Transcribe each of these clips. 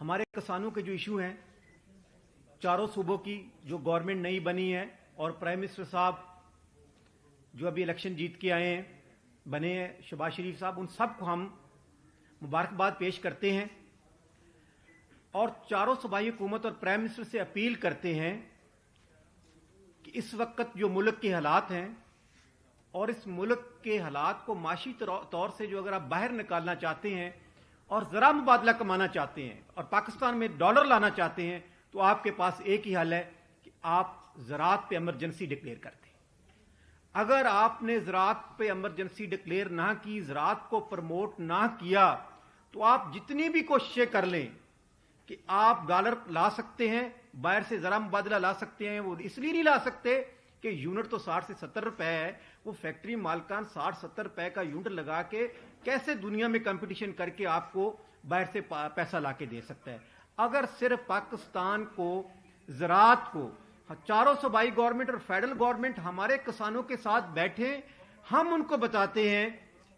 हमारे किसानों के जो इशू हैं, चारों सूबों की जो गवर्नमेंट नई बनी है और प्राइम मिनिस्टर साहब जो अभी इलेक्शन जीत के आए हैं, बने हैं, शहबाज शरीफ साहब, उन सबको हम मुबारकबाद पेश करते हैं और चारों सूबाई हुकूमत और प्राइम मिनिस्टर से अपील करते हैं कि इस वक्त जो मुल्क के हालात हैं और इस मुल्क के हालात को माशी तौर से जो अगर आप बाहर निकालना चाहते हैं और जरा मुबादला कमाना चाहते हैं और पाकिस्तान में डॉलर लाना चाहते हैं, तो आपके पास एक ही हल है कि आप ज़राअत पे इमरजेंसी डिक्लेयर कर दें। अगर आपने ज़राअत पे इमरजेंसी डिक्लेयर ना की, ज़राअत को प्रमोट ना किया, तो आप जितनी भी कोशिशें कर लें कि आप डॉलर ला सकते हैं, बाहर से जरा मुबादला ला सकते हैं, वो इसलिए नहीं ला सकते कि यूनिट तो 60 से 70 रुपए है। वो फैक्ट्री मालकान 60-70 रुपए का यूनिट लगा के कैसे दुनिया में कंपटीशन करके आपको बाहर से पैसा ला के दे सकता है। अगर सिर्फ पाकिस्तान को, ज़राअत को, चारों सूबाई गवर्नमेंट और फेडरल गवर्नमेंट हमारे किसानों के साथ बैठे, हम उनको बताते हैं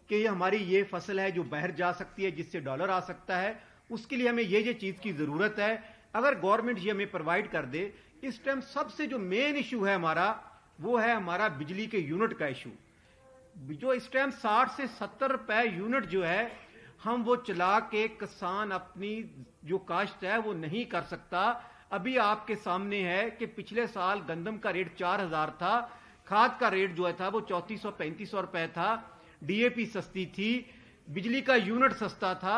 कि ये हमारी ये फसल है जो बाहर जा सकती है, जिससे डॉलर आ सकता है, उसके लिए हमें ये चीज की जरूरत है। अगर गवर्नमेंट ये हमें प्रोवाइड कर दे, इस टाइम सबसे जो मेन इशू है हमारा, वो है हमारा बिजली के यूनिट का इशू। जो इस टाइम 60 से 70 रुपए यूनिट जो है, हम वो चला के किसान अपनी जो काश्त है वो नहीं कर सकता। अभी आपके सामने है कि पिछले साल गंदम का रेट 4000 था, खाद का रेट जो है था वो 3400-3500 रुपए था, डीएपी सस्ती थी, बिजली का यूनिट सस्ता था।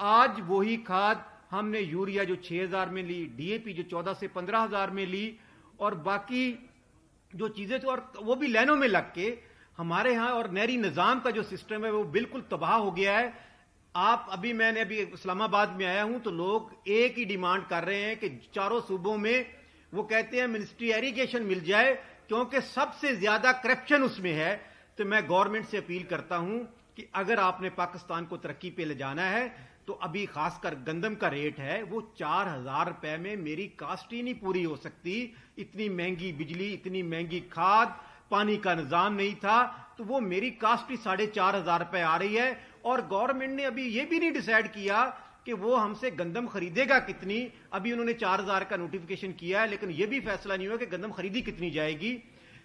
आज वही खाद हमने यूरिया जो 6000 में ली, डीएपी जो 14 से 15000 में ली, और बाकी जो चीजें तो, और वो भी लाइनों में लग के हमारे यहां, और नहरी निजाम का जो सिस्टम है वो बिल्कुल तबाह हो गया है। मैंने अभी इस्लामाबाद में आया हूं तो लोग एक ही डिमांड कर रहे हैं कि चारों सूबों में, वो कहते हैं मिनिस्ट्री इरिगेशन मिल जाए, क्योंकि सबसे ज्यादा करप्शन उसमें है। तो मैं गवर्नमेंट से अपील करता हूं कि अगर आपने पाकिस्तान को तरक्की पे ले जाना है, तो अभी खासकर गंदम का रेट है वो 4000 रुपए में मेरी कास्ट ही नहीं पूरी हो सकती। इतनी महंगी बिजली, इतनी महंगी खाद, पानी का निजाम नहीं था, तो वो मेरी कास्ट ही 4500 रुपए आ रही है। और गवर्नमेंट ने अभी ये भी नहीं डिसाइड किया कि वो हमसे गंदम खरीदेगा कितनी। अभी उन्होंने 4000 का नोटिफिकेशन किया है, लेकिन ये भी फैसला नहीं हुआ कि गंदम खरीदी कितनी जाएगी।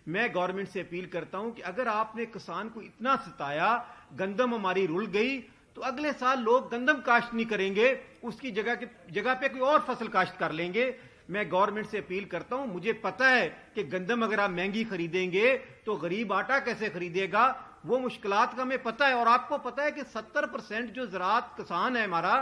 मैं गवर्नमेंट से अपील करता हूं कि अगर आपने किसान को इतना सताया, गंदम हमारी रुल गई, तो अगले साल लोग गंदम काश्त नहीं करेंगे, उसकी जगह पे कोई और फसल काश्त कर लेंगे। मैं गवर्नमेंट से अपील करता हूं, मुझे पता है कि गंदम अगर आप महंगी खरीदेंगे तो गरीब आटा कैसे खरीदेगा, वो मुश्किलात का हमें पता है। और आपको पता है कि 70% जो ज़राअत किसान है हमारा,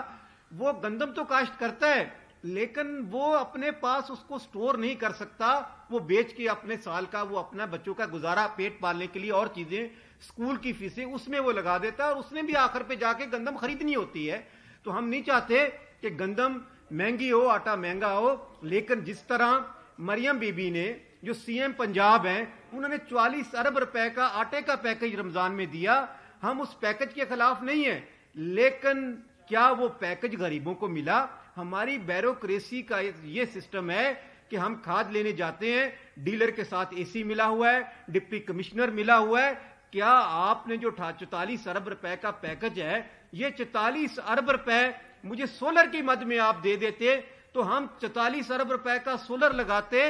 वो गंदम तो काश्त करता है, लेकिन वो अपने पास उसको स्टोर नहीं कर सकता। वो बेच के अपने साल का, वो अपना बच्चों का गुजारा, पेट पालने के लिए और चीजें, स्कूल की फीसें उसमें वो लगा देता है, और उसने भी आखिर पे जाके गंदम खरीदनी होती है। तो हम नहीं चाहते कि गंदम महंगी हो, आटा महंगा हो। लेकिन जिस तरह मरियम बीबी ने, जो सीएम पंजाब हैं, उन्होंने 44 अरब रुपए का आटे का पैकेज रमजान में दिया, हम उस पैकेज के खिलाफ नहीं है, लेकिन क्या वो पैकेज गरीबों को मिला? हमारी ब्यूरोक्रेसी का ये सिस्टम है कि हम खाद लेने जाते हैं, डीलर के साथ एसी मिला हुआ है, डिप्टी कमिश्नर मिला हुआ है। क्या आपने जो 44 अरब रुपए का पैकेज है, ये 44 अरब रुपए मुझे सोलर की मद में आप दे देते, तो हम 44 अरब रुपए का सोलर लगाते,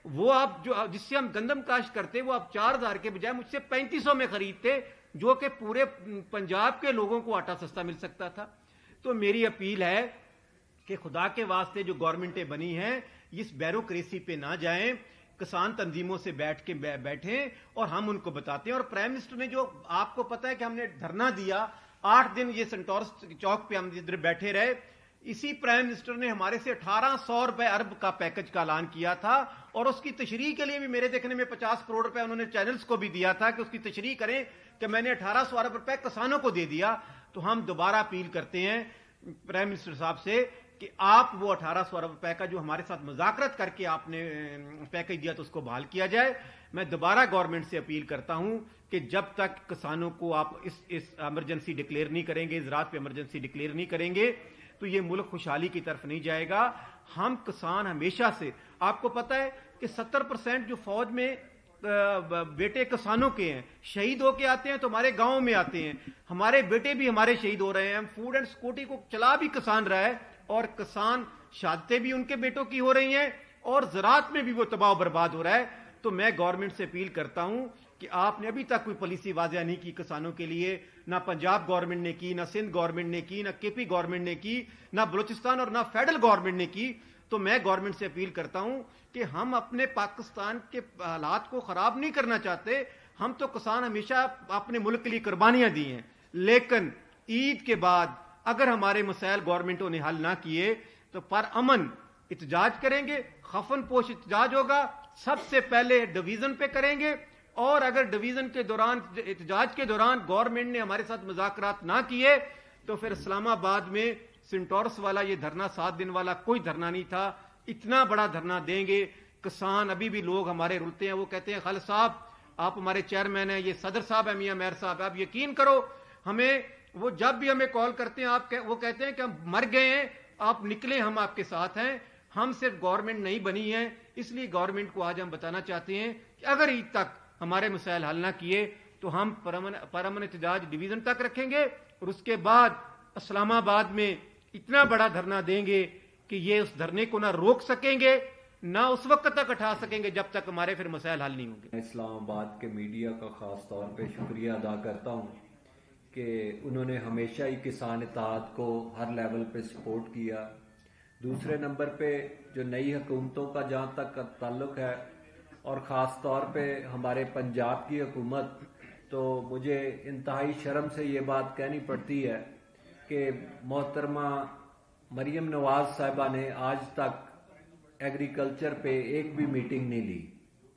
वो आप जो जिससे हम गंदम काश्त करते, वो आप 4000 के बजाय मुझसे 3500 में खरीदते, जो कि पूरे पंजाब के लोगों को आटा सस्ता मिल सकता था। तो मेरी अपील है कि खुदा के वास्ते जो गवर्नमेंटें बनी हैं, इस ब्यूरोक्रेसी पे ना जाएं, किसान तंजीमों से बैठें और हम उनको बताते हैं। और प्राइम मिनिस्टर ने, जो आपको पता है कि हमने धरना दिया 8 दिन, ये सेंटोरस चौक पे हम इधर बैठे रहे, इसी प्राइम मिनिस्टर ने हमारे से 1800 रुपए अरब का पैकेज का ऐलान किया था, और उसकी तशरीह के लिए भी मेरे देखने में 50 करोड़ रुपए उन्होंने चैनल्स को भी दिया था कि उसकी तशरीह करें कि मैंने 1800 अरब रुपए किसानों को दे दिया। तो हम दोबारा अपील करते हैं प्राइम मिनिस्टर साहब से कि आप वो 1800 अरब रुपए का जो हमारे साथ मुज़ाकरत करके आपने पैकेज दिया, तो उसको बहाल किया जाए। मैं दोबारा गवर्नमेंट से अपील करता हूं कि जब तक किसानों को आप इस इमरजेंसी डिक्लेयर नहीं करेंगे, ज़राअत पे इमरजेंसी डिक्लेयर नहीं करेंगे, तो ये मुल्क खुशहाली की तरफ नहीं जाएगा। हम किसान हमेशा से, आपको पता है कि 70% जो फौज में बेटे किसानों के हैं, शहीद होके आते हैं तो हमारे गांव में आते हैं, हमारे बेटे भी हमारे शहीद हो रहे हैं। हम फूड एंड सिक्योरिटी को चला भी किसान रहा है, और किसान शहादतें भी उनके बेटों की हो रही हैं और ज़राअत में भी वो तबाह बर्बाद हो रहा है। तो मैं गवर्नमेंट से अपील करता हूं कि आपने अभी तक कोई पॉलिसी वाज़ेह नहीं की किसानों के लिए, ना पंजाब गवर्नमेंट ने की, ना सिंध गवर्नमेंट ने की, ना केपी गवर्नमेंट ने की, ना बलूचिस्तान और ना फेडरल गवर्नमेंट ने की। तो मैं गवर्नमेंट से अपील करता हूं कि हम अपने पाकिस्तान के हालात को खराब नहीं करना चाहते। हम तो किसान हमेशा अपने मुल्क के लिए कुर्बानियां दी हैं, लेकिन ईद के बाद अगर हमारे मसाइल गवर्नमेंटों ने हल ना किए तो पर अमन इतजाज करेंगे, खफन पोश इतजाज होगा। सबसे पहले डिवीजन पे करेंगे और अगर डिवीजन के दौरान, इतजाज के दौरान गवर्नमेंट ने हमारे साथ मुज़ाकरात ना किए तो फिर इस्लामाबाद में सिंटोरस वाला ये धरना 7 दिन वाला कोई धरना नहीं था, इतना बड़ा धरना देंगे। किसान अभी भी लोग हमारे रुलते हैं, वो कहते हैं खालिद साहब आप हमारे चेयरमैन हैं, ये सदर साहब है मियां मेयर साहब, आप यकीन करो हमें, वो जब भी हमें कॉल करते हैं वो कहते हैं कि हम मर गए हैं, आप निकले, हम आपके साथ हैं। हम सिर्फ गवर्नमेंट नहीं बनी है, इसलिए गवर्नमेंट को आज हम बताना चाहते हैं कि अगर ईद तक हमारे मसाइल हल ना किए तो हम परमन एहतजाज डिवीजन तक रखेंगे और उसके बाद इस्लामाबाद में इतना बड़ा धरना देंगे कि ये उस धरने को ना रोक सकेंगे ना उस वक्त तक उठा सकेंगे जब तक हमारे फिर मसाइल हल नहीं होंगे। इस्लामाबाद के मीडिया का खास तौर पे शुक्रिया अदा करता हूँ कि उन्होंने हमेशा ही किसान इत्तेहाद को हर लेवल पे सपोर्ट किया। दूसरे नंबर पे जो नई हुकूमतों का जहाँ तक ताल्लुक है और ख़ास तौर पे हमारे पंजाब की हुकूमत, तो मुझे इंतहाई शर्म से ये बात कहनी पड़ती है कि मोहतरमा मरियम नवाज साहिबा ने आज तक एग्रीकल्चर पे एक भी मीटिंग नहीं ली।